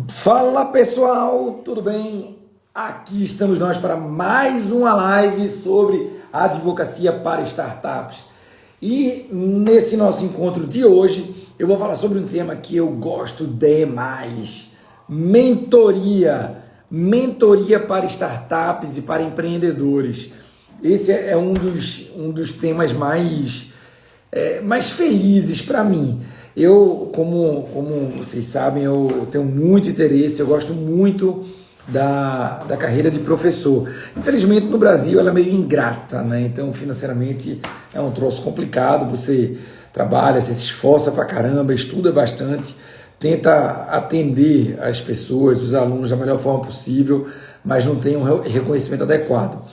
Fala pessoal, tudo bem? Aqui estamos nós para mais uma live sobre advocacia para startups. E nesse nosso encontro de hoje, eu vou falar sobre um tema que eu gosto demais: mentoria. Mentoria para startups e para empreendedores. Esse é um dos temas mais felizes para mim. Eu, como vocês sabem, eu tenho muito interesse, eu gosto muito da carreira de professor. Infelizmente, no Brasil, ela é meio ingrata, né? Então, financeiramente, é um troço complicado. Você trabalha, você se esforça pra caramba, estuda bastante, tenta atender as pessoas, os alunos, da melhor forma possível, mas não tem um reconhecimento adequado.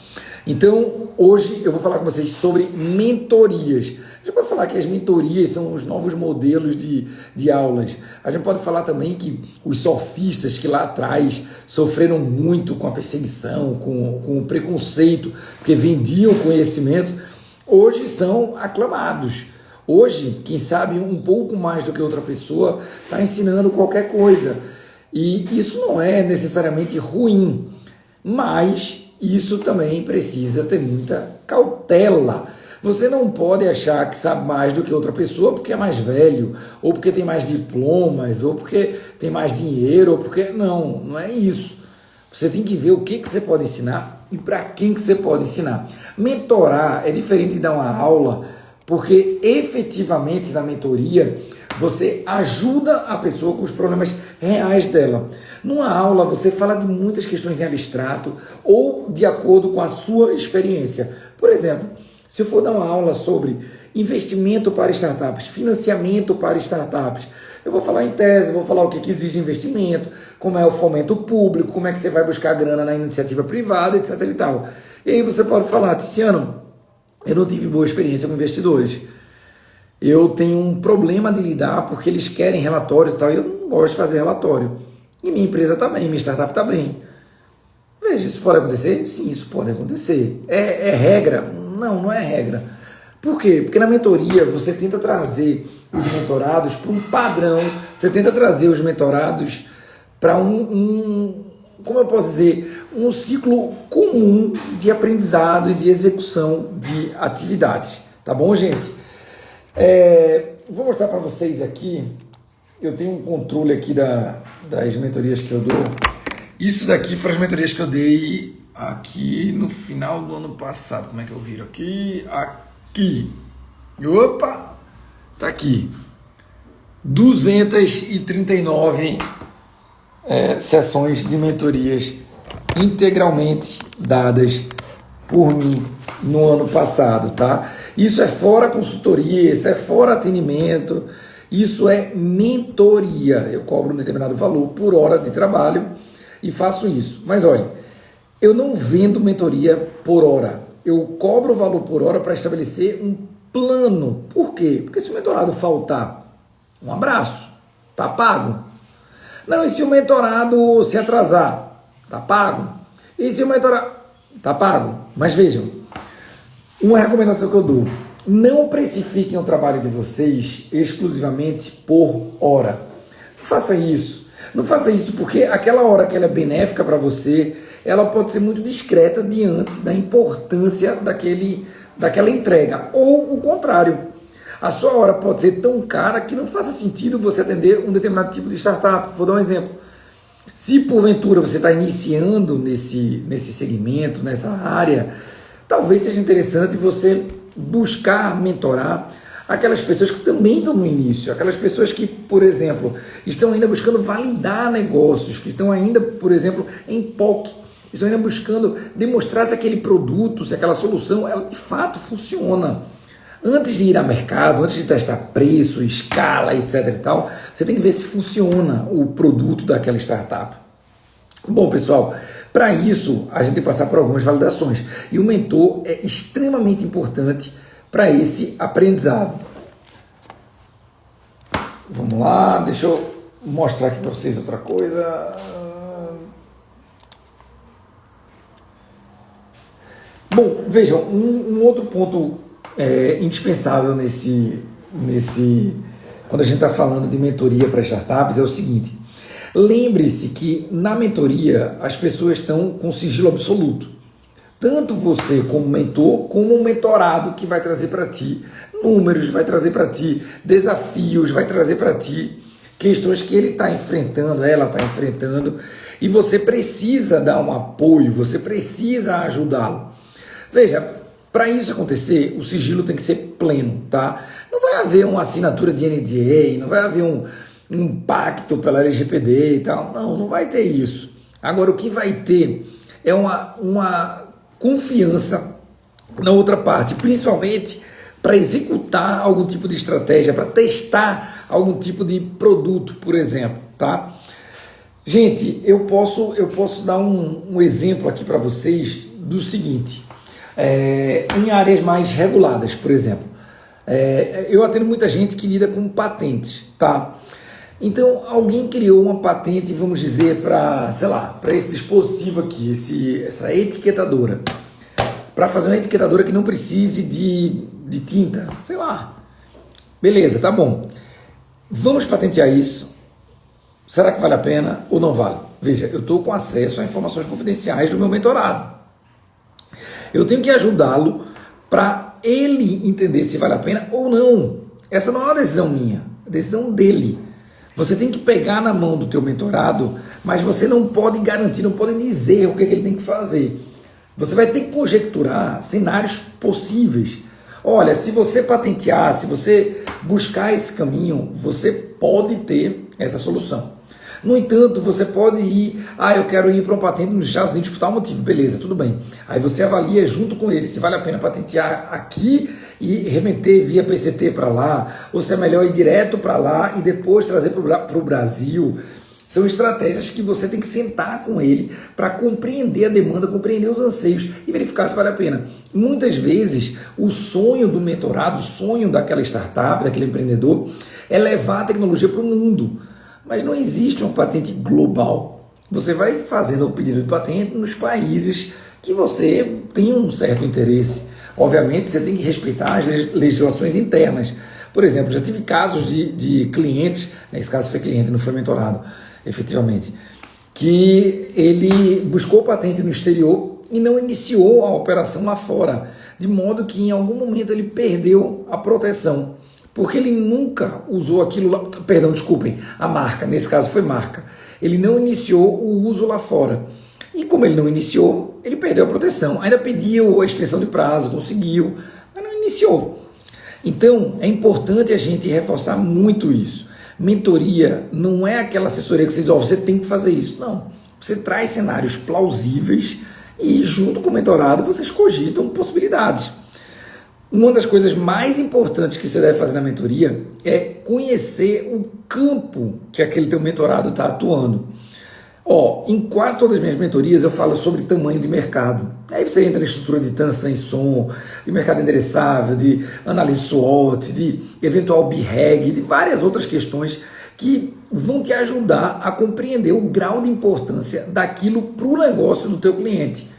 Então, hoje eu vou falar com vocês sobre mentorias. A gente pode falar que as mentorias são os novos modelos de aulas. A gente pode falar também que os sofistas que lá atrás sofreram muito com a perseguição, com o preconceito, porque vendiam conhecimento, hoje são aclamados. Hoje, quem sabe um pouco mais do que outra pessoa está ensinando qualquer coisa. E isso não é necessariamente ruim, mas isso também precisa ter muita cautela. Você não pode achar que sabe mais do que outra pessoa porque é mais velho, ou porque tem mais diplomas, ou porque tem mais dinheiro, ou porque... Não é isso. Você tem que ver o que você pode ensinar e para quem que você pode ensinar. Mentorar é diferente de dar uma aula, porque efetivamente na mentoria você ajuda a pessoa com os problemas reais dela. Numa aula você fala de muitas questões em abstrato ou de acordo com a sua experiência. Por exemplo, se eu for dar uma aula sobre investimento para startups, financiamento para startups, eu vou falar em tese, vou falar o que exige de investimento, como é o fomento público, como é que você vai buscar grana na iniciativa privada, etc. e tal. E aí você pode falar: Tiziano, eu não tive boa experiência com investidores. Eu tenho um problema de lidar porque eles querem relatórios e tal, e eu não gosto de fazer relatório. E minha empresa está bem, minha startup está bem. Veja, isso pode acontecer? Sim, isso pode acontecer. É regra? Não é regra. Por quê? Porque na mentoria você tenta trazer os mentorados para um padrão, você tenta trazer os mentorados para como eu posso dizer, um ciclo comum de aprendizado e de execução de atividades. Tá bom, gente? Vou mostrar para vocês aqui. Eu tenho um controle aqui das mentorias que eu dou. Isso daqui foram as mentorias que eu dei aqui no final do ano passado. Como é que eu viro aqui? Aqui. Opa! Tá aqui. 239 sessões de mentorias integralmente dadas por mim no ano passado, tá? Isso é fora consultoria, isso é fora atendimento, isso é mentoria. Eu cobro um determinado valor por hora de trabalho e faço isso. Mas olha, eu não vendo mentoria por hora. Eu cobro o valor por hora para estabelecer um plano. Por quê? Porque se o mentorado faltar, um abraço, tá pago. Não, e se o mentorado se atrasar, tá pago. E se o mentorado... tá pago. Mas vejam, uma recomendação que eu dou: não precifiquem o trabalho de vocês exclusivamente por hora. Não faça isso. Não faça isso porque aquela hora que ela é benéfica para você, ela pode ser muito discreta diante da importância daquela entrega. Ou o contrário. A sua hora pode ser tão cara que não faça sentido você atender um determinado tipo de startup. Vou dar um exemplo. Se porventura você está iniciando nesse segmento, nessa área, talvez seja interessante você buscar mentorar aquelas pessoas que também estão no início, aquelas pessoas que, por exemplo, estão ainda buscando validar negócios, que estão ainda, por exemplo, em POC, estão ainda buscando demonstrar se aquele produto, se aquela solução, ela de fato funciona. Antes de ir ao mercado, antes de testar preço, escala, etc e tal, você tem que ver se funciona o produto daquela startup. Bom, pessoal, para isso a gente tem que passar por algumas validações. E o mentor é extremamente importante para esse aprendizado. Vamos lá, deixa eu mostrar aqui para vocês outra coisa. Bom, vejam, um outro ponto indispensável quando a gente está falando de mentoria para startups, é o seguinte: lembre-se que na mentoria as pessoas estão com sigilo absoluto. Tanto você como mentor, como um mentorado que vai trazer para ti números, vai trazer para ti desafios, vai trazer para ti questões que ele está enfrentando, ela está enfrentando, e você precisa dar um apoio, você precisa ajudá-lo. Veja, para isso acontecer, o sigilo tem que ser pleno, tá? Não vai haver uma assinatura de NDA, não vai haver um pacto pela LGPD e tal, não vai ter isso. Agora, o que vai ter é uma confiança na outra parte, principalmente para executar algum tipo de estratégia, para testar algum tipo de produto, por exemplo, tá? Gente, eu posso dar um exemplo aqui para vocês do seguinte: em áreas mais reguladas, por exemplo, eu atendo muita gente que lida com patentes, tá? Então, alguém criou uma patente, vamos dizer, para, sei lá, para esse dispositivo aqui, essa etiquetadora. Para fazer uma etiquetadora que não precise de tinta, sei lá. Beleza, tá bom. Vamos patentear isso. Será que vale a pena ou não vale? Veja, eu estou com acesso a informações confidenciais do meu mentorado. Eu tenho que ajudá-lo para ele entender se vale a pena ou não. Essa não é uma decisão minha, é decisão dele. Você tem que pegar na mão do teu mentorado, mas você não pode garantir, não pode dizer o que ele tem que fazer. Você vai ter que conjecturar cenários possíveis. Olha, se você patentear, se você buscar esse caminho, você pode ter essa solução. No entanto, você pode ir, eu quero ir para uma patente nos Estados Unidos por tal motivo, beleza, tudo bem. Aí você avalia junto com ele se vale a pena patentear aqui e remeter via PCT para lá, ou se é melhor ir direto para lá e depois trazer para o Brasil. São estratégias que você tem que sentar com ele para compreender a demanda, compreender os anseios e verificar se vale a pena. Muitas vezes, o sonho do mentorado, o sonho daquela startup, daquele empreendedor, é levar a tecnologia para o mundo. Mas não existe uma patente global. Você vai fazendo o pedido de patente nos países que você tem um certo interesse. Obviamente, você tem que respeitar as legislações internas. Por exemplo, já tive casos de clientes, nesse caso foi cliente, não foi mentorado, efetivamente, que ele buscou patente no exterior e não iniciou a operação lá fora, de modo que em algum momento ele perdeu a proteção. Porque ele nunca usou aquilo lá, perdão, desculpem, a marca, nesse caso foi marca. Ele não iniciou o uso lá fora. E como ele não iniciou, ele perdeu a proteção. Ainda pediu a extensão de prazo, conseguiu, mas não iniciou. Então, é importante a gente reforçar muito isso. Mentoria não é aquela assessoria que você diz, você tem que fazer isso. Não. Você traz cenários plausíveis e junto com o mentorado vocês cogitam possibilidades. Uma das coisas mais importantes que você deve fazer na mentoria é conhecer o campo que aquele teu mentorado está atuando. Em quase todas as minhas mentorias eu falo sobre tamanho de mercado. Aí você entra na estrutura de TAM sem som, de mercado endereçável, de análise SWOT, de eventual BREG, de várias outras questões que vão te ajudar a compreender o grau de importância daquilo para o negócio do teu cliente.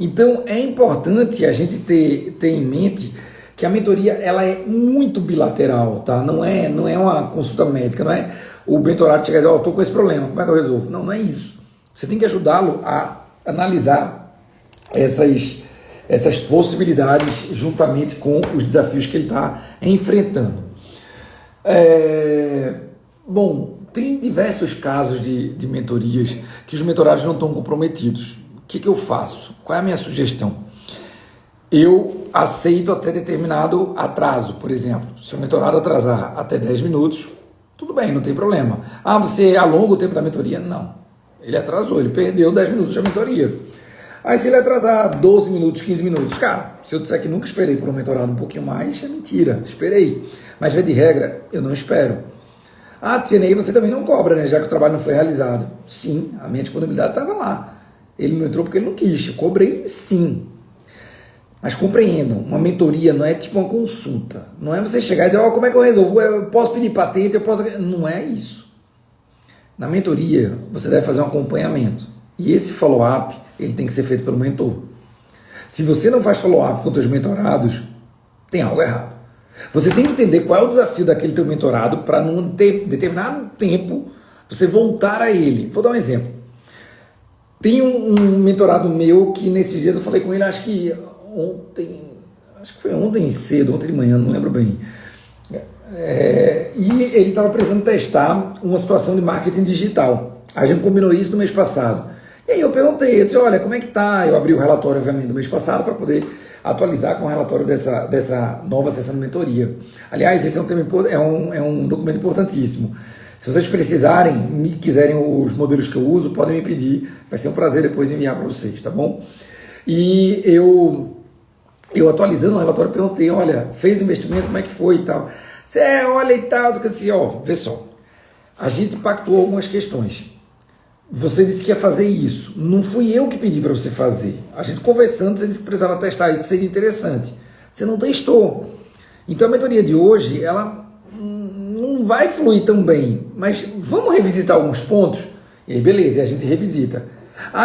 Então, é importante a gente ter em mente que a mentoria ela é muito bilateral, tá? Não é uma consulta médica, não é o mentorado chegar e dizer, estou com esse problema, como é que eu resolvo? Não é isso. Você tem que ajudá-lo a analisar essas possibilidades juntamente com os desafios que ele está enfrentando. Bom, tem diversos casos de mentorias que os mentorados não estão comprometidos. O que eu faço? Qual é a minha sugestão? Eu aceito até determinado atraso, por exemplo. Se o mentorado atrasar até 10 minutos, tudo bem, não tem problema. Você alonga o tempo da mentoria? Não. Ele atrasou, ele perdeu 10 minutos da mentoria. Aí se ele atrasar 12 minutos, 15 minutos, cara, se eu disser que nunca esperei por um mentorado um pouquinho mais, é mentira, esperei. Mas, via de regra, eu não espero. Tienei, você também não cobra, né? Já que o trabalho não foi realizado. Sim, a minha disponibilidade estava lá. Ele não entrou porque ele não quis. Eu cobrei sim. Mas compreendam, uma mentoria não é tipo uma consulta. Não é você chegar e dizer, como é que eu resolvo? Eu posso pedir patente, eu posso... Não é isso. Na mentoria, você deve fazer um acompanhamento. E esse follow-up, ele tem que ser feito pelo mentor. Se você não faz follow-up com os teus mentorados, tem algo errado. Você tem que entender qual é o desafio daquele teu mentorado para num determinado tempo você voltar a ele. Vou dar um exemplo. Tem um mentorado meu que nesses dias eu falei com ele, acho que foi ontem cedo, ontem de manhã, não lembro bem. E ele estava precisando testar uma situação de marketing digital. A gente combinou isso no mês passado. E aí eu perguntei, eu disse, olha, como é que tá? Eu abri o relatório, obviamente, do mês passado para poder atualizar com o relatório dessa nova sessão de mentoria. Aliás, esse é um tema, é um documento importantíssimo. Se vocês precisarem, quiserem os modelos que eu uso, podem me pedir. Vai ser um prazer depois enviar para vocês, tá bom? E eu atualizando o relatório, perguntei, olha, fez o investimento, como é que foi e tal? Olha e tal, eu disse, vê só, a gente pactuou algumas questões. Você disse que ia fazer isso. Não fui eu que pedi para você fazer. A gente conversando, você disse que precisava testar isso, que seria interessante. Você não testou. Então a mentoria de hoje, ela não vai fluir tão bem. Mas vamos revisitar alguns pontos? E aí, beleza, e a gente revisita.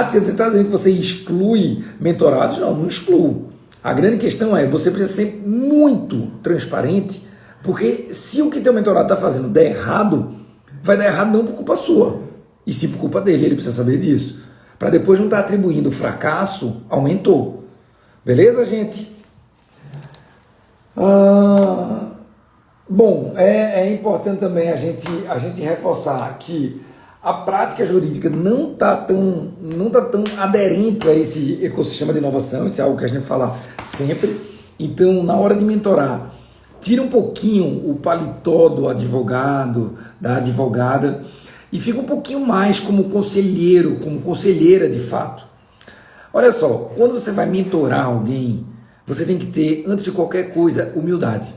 Você está dizendo que você exclui mentorados? Não, não excluo. A grande questão é, você precisa ser muito transparente, porque se o que teu mentorado está fazendo der errado, vai dar errado não por culpa sua. E sim por culpa dele, ele precisa saber disso. Para depois não estar atribuindo o fracasso ao mentor. Beleza, gente? Bom, é importante também a gente reforçar que a prática jurídica não tá tão aderente a esse ecossistema de inovação. Isso é algo que a gente fala sempre. Então, na hora de mentorar, tira um pouquinho o paletó do advogado, da advogada, e fica um pouquinho mais como conselheiro, como conselheira de fato. Olha só, quando você vai mentorar alguém, você tem que ter, antes de qualquer coisa, humildade.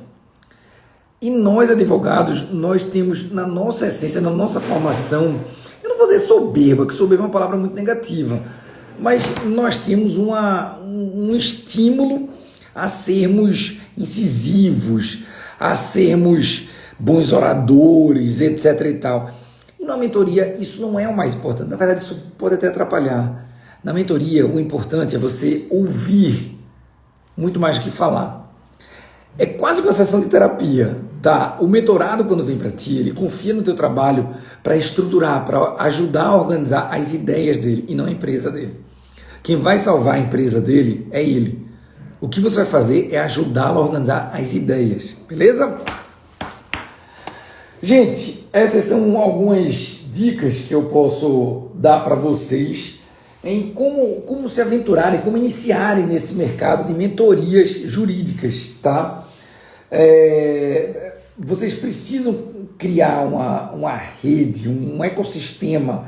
E nós, advogados, nós temos na nossa essência, na nossa formação, eu não vou dizer soberba, que soberba é uma palavra muito negativa, mas nós temos um estímulo a sermos incisivos, a sermos bons oradores, etc. e tal. E na mentoria isso não é o mais importante, na verdade isso pode até atrapalhar. Na mentoria o importante é você ouvir muito mais do que falar. É quase uma sessão de terapia, tá? O mentorado quando vem para ti, ele confia no teu trabalho para estruturar, para ajudar a organizar as ideias dele e não a empresa dele. Quem vai salvar a empresa dele é ele. O que você vai fazer é ajudá-lo a organizar as ideias, beleza? Gente, essas são algumas dicas que eu posso dar para vocês em como se aventurarem, como iniciarem nesse mercado de mentorias jurídicas, tá? Vocês precisam criar uma rede, um ecossistema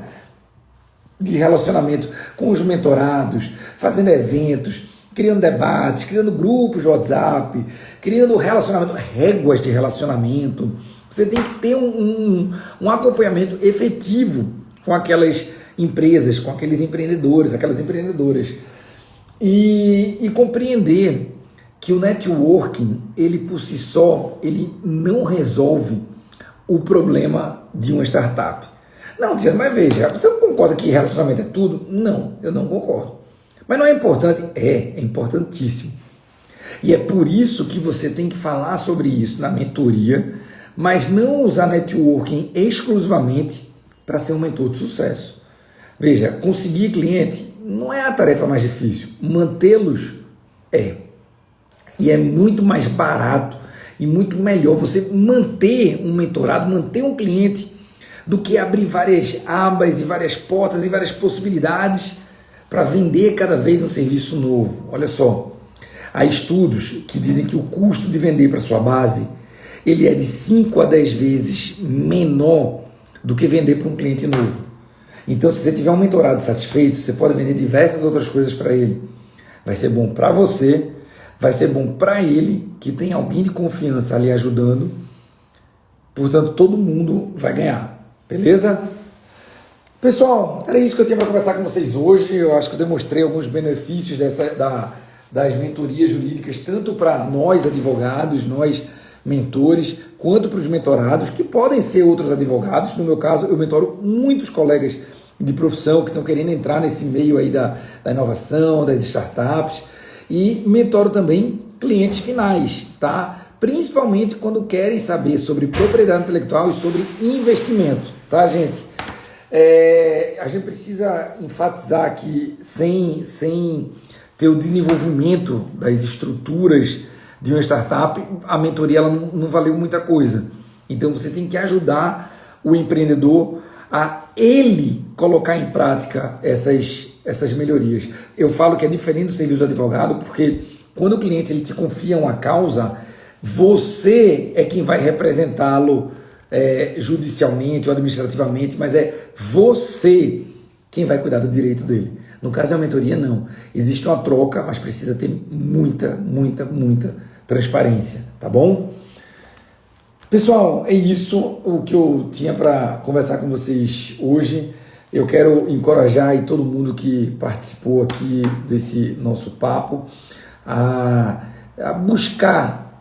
de relacionamento com os mentorados, fazendo eventos, criando debates, criando grupos de WhatsApp, criando relacionamento, réguas de relacionamento. Você tem que ter um acompanhamento efetivo com aquelas empresas, com aqueles empreendedores, aquelas empreendedoras. E compreender que o networking, ele por si só, ele não resolve o problema de uma startup. Não, dizendo, mas veja, você não concorda que relacionamento é tudo? Não, eu não concordo. Mas não é importante? É importantíssimo. E é por isso que você tem que falar sobre isso na mentoria, mas não usar networking exclusivamente para ser um mentor de sucesso. Veja, conseguir cliente não é a tarefa mais difícil, mantê-los é. E é muito mais barato e muito melhor você manter um mentorado, manter um cliente, do que abrir várias abas e várias portas e várias possibilidades para vender cada vez um serviço novo. Olha só, há estudos que dizem que o custo de vender para sua base ele é de 5 a 10 vezes menor do que vender para um cliente novo. Então, se você tiver um mentorado satisfeito, você pode vender diversas outras coisas para ele. Vai ser bom para você, vai ser bom para ele, que tem alguém de confiança ali ajudando. Portanto, todo mundo vai ganhar. Beleza? Pessoal, era isso que eu tinha para conversar com vocês hoje. Eu acho que eu demonstrei alguns benefícios das mentorias jurídicas, tanto para nós advogados, nós mentores, quanto para os mentorados, que podem ser outros advogados. No meu caso, eu mentoro muitos colegas de profissão que estão querendo entrar nesse meio aí da inovação, das startups, e mentoro também clientes finais, tá? principalmente quando querem saber sobre propriedade intelectual e sobre investimento, tá, gente? A gente precisa enfatizar que sem ter o desenvolvimento das estruturas de uma startup, a mentoria ela não valeu muita coisa. Então você tem que ajudar o empreendedor a ele colocar em prática essas melhorias. Eu falo que é diferente do serviço do advogado, porque quando o cliente ele te confia uma causa, você é quem vai representá-lo judicialmente ou administrativamente, mas é você quem vai cuidar do direito dele. No caso da mentoria, não. Existe uma troca, mas precisa ter muita transparência, tá bom? Pessoal, é isso o que eu tinha para conversar com vocês hoje. Eu quero encorajar aí todo mundo que participou aqui desse nosso papo a buscar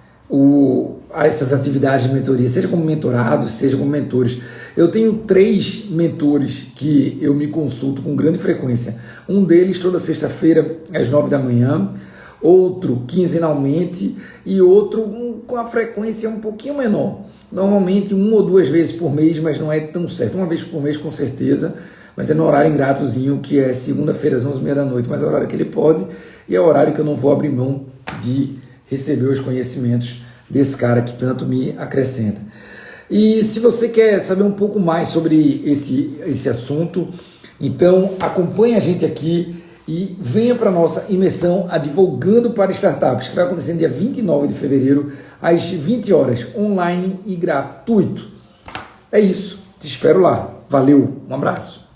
essas atividades de mentoria, seja como mentorados, seja como mentores. Eu tenho 3 mentores que eu me consulto com grande frequência. Um deles toda sexta-feira às 9 da manhã, outro quinzenalmente e outro com a frequência um pouquinho menor. Normalmente 1 ou 2 vezes por mês, mas não é tão certo. 1 vez por mês com certeza, mas é no horário ingratozinho, que é segunda-feira às 11h30 da noite, mas é o horário que ele pode e é o horário que eu não vou abrir mão de receber os conhecimentos desse cara que tanto me acrescenta. E se você quer saber um pouco mais sobre esse assunto, então acompanhe a gente aqui e venha para a nossa imersão Advogando para Startups, que vai acontecer no dia 29 de fevereiro, às 20 horas, online e gratuito. É isso, te espero lá. Valeu, um abraço.